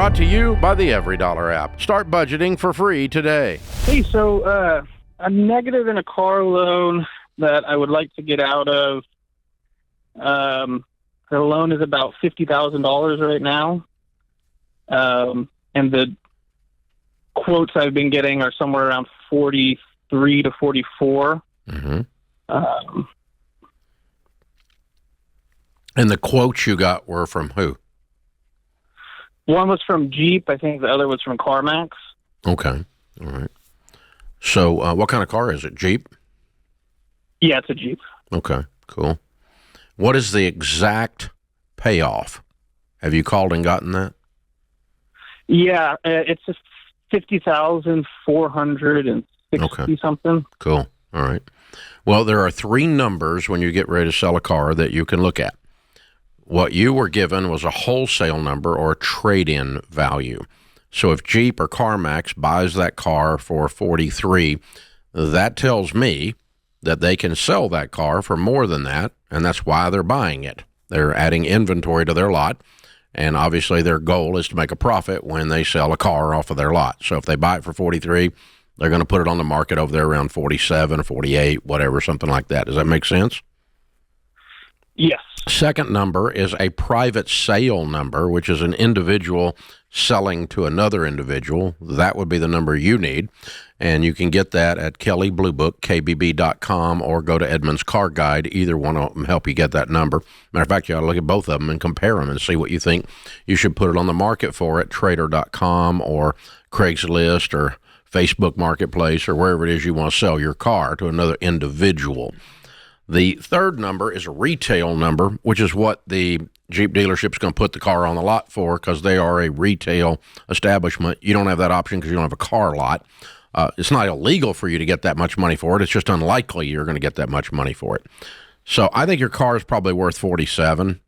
Brought to you by the Every Dollar app. Start budgeting for free today. Hey, so I'm negative in a car loan that I would like to get out of. The loan is about $50,000 right now. And the quotes I've been getting are somewhere around 43 to 44. Mm-hmm. And the quotes you got were from who? One was from Jeep. I think the other was from CarMax. Okay. All right. So what kind of car is it? Jeep? Yeah, it's a Jeep. Okay, cool. What is the exact payoff? Have you called and gotten that? Yeah, it's just $50,460 something. Cool. All right. Well, there are three numbers when you get ready to sell a car that you can look at. What you were given was a wholesale number or a trade-in value. So if Jeep or CarMax buys that car for 43, that tells me that they can sell that car for more than that, and that's why they're buying it. They're adding inventory to their lot, and obviously their goal is to make a profit when they sell a car off of their lot. So if they buy it for 43, they're going to put it on the market over there around 47 or 48, whatever, something like that. Does that make sense? Yes. Second number is a private sale number, which is an individual selling to another individual. That would be the number you need. And you can get that at Kelley Blue Book, KBB.com, or go to Edmunds Car Guide. Either one of them help you get that number. Matter of fact, you ought to look at both of them and compare them and see what you think you should put it on the market for at Trader.com or Craigslist or Facebook Marketplace or wherever it is you want to sell your car to another individual. The third number is a retail number, which is what the Jeep dealership's going to put the car on the lot for because they are a retail establishment. You don't have that option because you don't have a car lot. It's not illegal for you to get that much money for it. It's just unlikely you're going to get that much money for it. So I think your car is probably worth 47.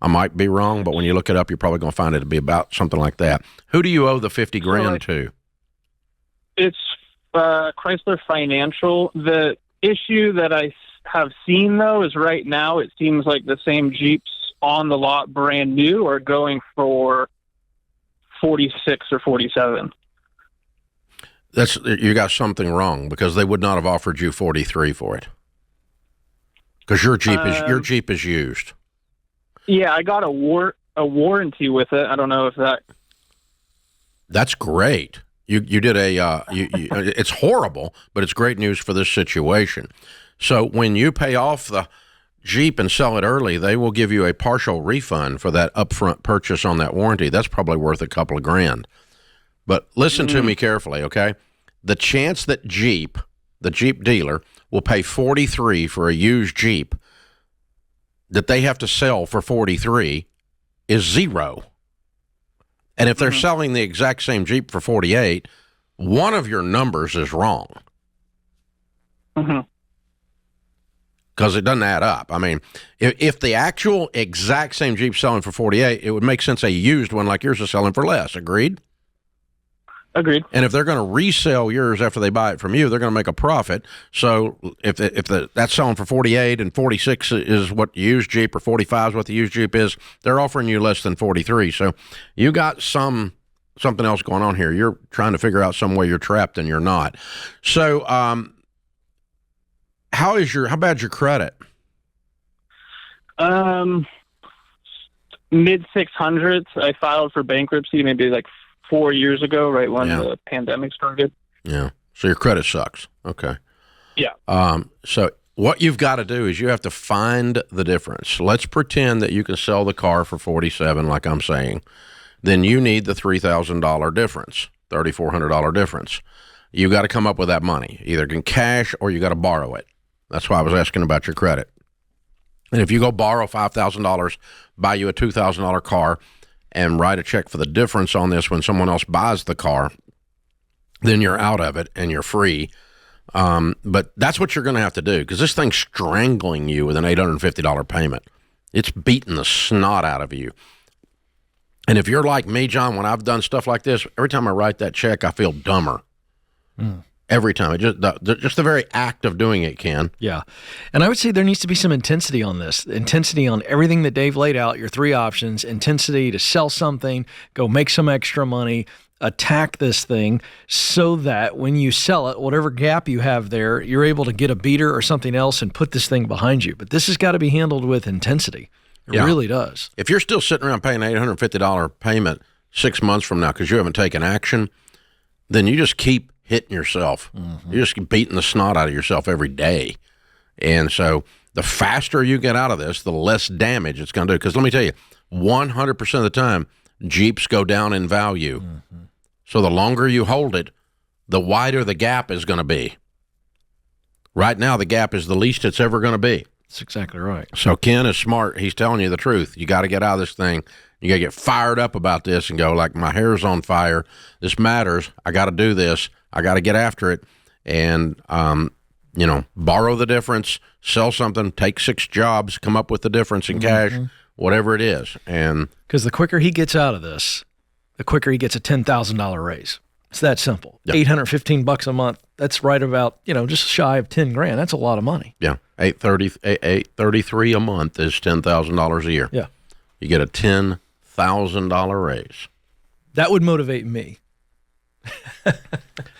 I might be wrong, but when you look it up, you're probably going to find it to be about something like that. Who do you owe the 50 grand to? It's Chrysler Financial. The issue that I have seen, though, is right now it seems like the same Jeeps on the lot brand new are going for 46 or 47. You got something wrong because they would not have offered you 43 for it. Because your Jeep is used. Yeah, I got a warranty with it. I don't know if that. That's great. You did it's horrible, but it's great news for this situation. So when you pay off the Jeep and sell it early, they will give you a partial refund for that upfront purchase on that warranty. That's probably worth a couple of grand. But listen to me carefully, okay? The chance that the Jeep dealer, will pay 43 for a used Jeep that they have to sell for 43 is zero. And if they're selling the exact same Jeep for 48, one of your numbers is wrong. Mm-hmm. Because it doesn't add up. I mean, if the actual exact same Jeep's selling for 48, it would make sense a used one like yours is selling for less. Agreed? Agreed. And if they're going to resell yours after they buy it from you, they're going to make a profit. So if that's selling for 48 and 46 is what the used Jeep, or 45 is what the used Jeep is, they're offering you less than 43. So you got something else going on here. You're trying to figure out some way you're trapped and you're not. So how bad's your credit? Mid 600s. I filed for bankruptcy maybe like 4 years ago, right when the pandemic started. Yeah. So your credit sucks. Okay. Yeah. So what you've got to do is you have to find the difference. Let's pretend that you can sell the car for 47, like I'm saying. Then you need the $3,000 difference, $3,400 difference. You got to come up with that money, either in cash or you got to borrow it. That's why I was asking about your credit. And if you go borrow $5,000, buy you a $2,000 car, and write a check for the difference on this when someone else buys the car, then you're out of it and you're free. But that's what you're going to have to do because this thing's strangling you with an $850 payment. It's beating the snot out of you. And if you're like me, John, when I've done stuff like this, every time I write that check, I feel dumber. Every time. Just the very act of doing it can. Yeah. And I would say there needs to be some intensity on this. Intensity on everything that Dave laid out, your 3 options. Intensity to sell something, go make some extra money, attack this thing so that when you sell it, whatever gap you have there, you're able to get a beater or something else and put this thing behind you. But this has got to be handled with intensity. It really does. If you're still sitting around paying an $850 payment 6 months from now because you haven't taken action, then you just keep hitting yourself. Mm-hmm. You're just beating the snot out of yourself every day. And so the faster you get out of this, the less damage it's going to do. Because let me tell you, 100% of the time, Jeeps go down in value. Mm-hmm. So the longer you hold it, the wider the gap is going to be. Right now, the gap is the least it's ever going to be. That's exactly right. So Ken is smart. He's telling you the truth. You got to get out of this thing. You got to get fired up about this and go like, my hair's on fire. This matters. I got to do this. I got to get after it. And, borrow the difference, sell something, take 6 jobs, come up with the difference in cash, whatever it is. And because the quicker he gets out of this, the quicker he gets a $10,000 raise. It's that simple. Yep. $815 a month. That's right about, just shy of 10 grand. That's a lot of money. Yeah. $833 a month is $10,000 a year. Yeah. You get a $10,000 raise. That would motivate me.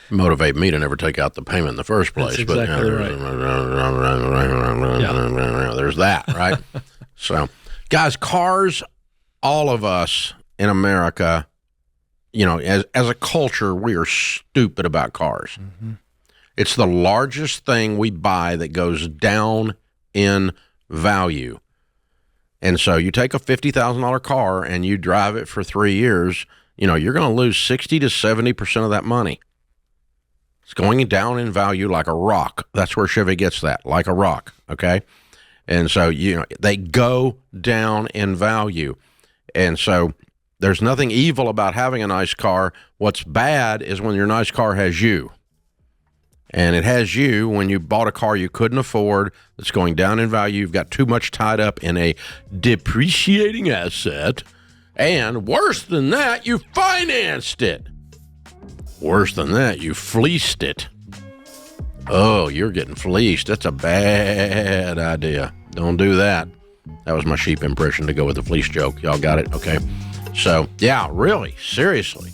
Motivate me to never take out the payment in the first place. That's exactly right. There's that, right? So, guys, cars, all of us in America, as a culture, we are stupid about cars. Mm-hmm. It's the largest thing we buy that goes down in value. And so you take a $50,000 car and you drive it for 3 years, you're going to lose 60 to 70% of that money. It's going down in value like a rock. That's where Chevy gets that, like a rock, okay? And so, they go down in value. And so there's nothing evil about having a nice car. What's bad is when your nice car has you. And it has you when you bought a car you couldn't afford, that's going down in value. You've got too much tied up in a depreciating asset. And worse than that, you financed it. Worse than that, you fleeced it. Oh, you're getting fleeced. That's a bad idea. Don't do that. That was my sheep impression to go with the fleece joke. Y'all got it? Okay. So, yeah, really, seriously.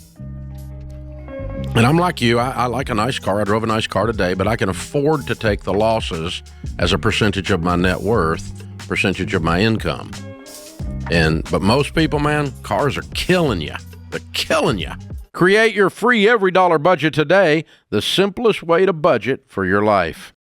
And I'm like you. I like a nice car. I drove a nice car today, but I can afford to take the losses as a percentage of my net worth, percentage of my income. But most people, man, cars are killing you. They're killing you. Create your free every dollar budget today, the simplest way to budget for your life.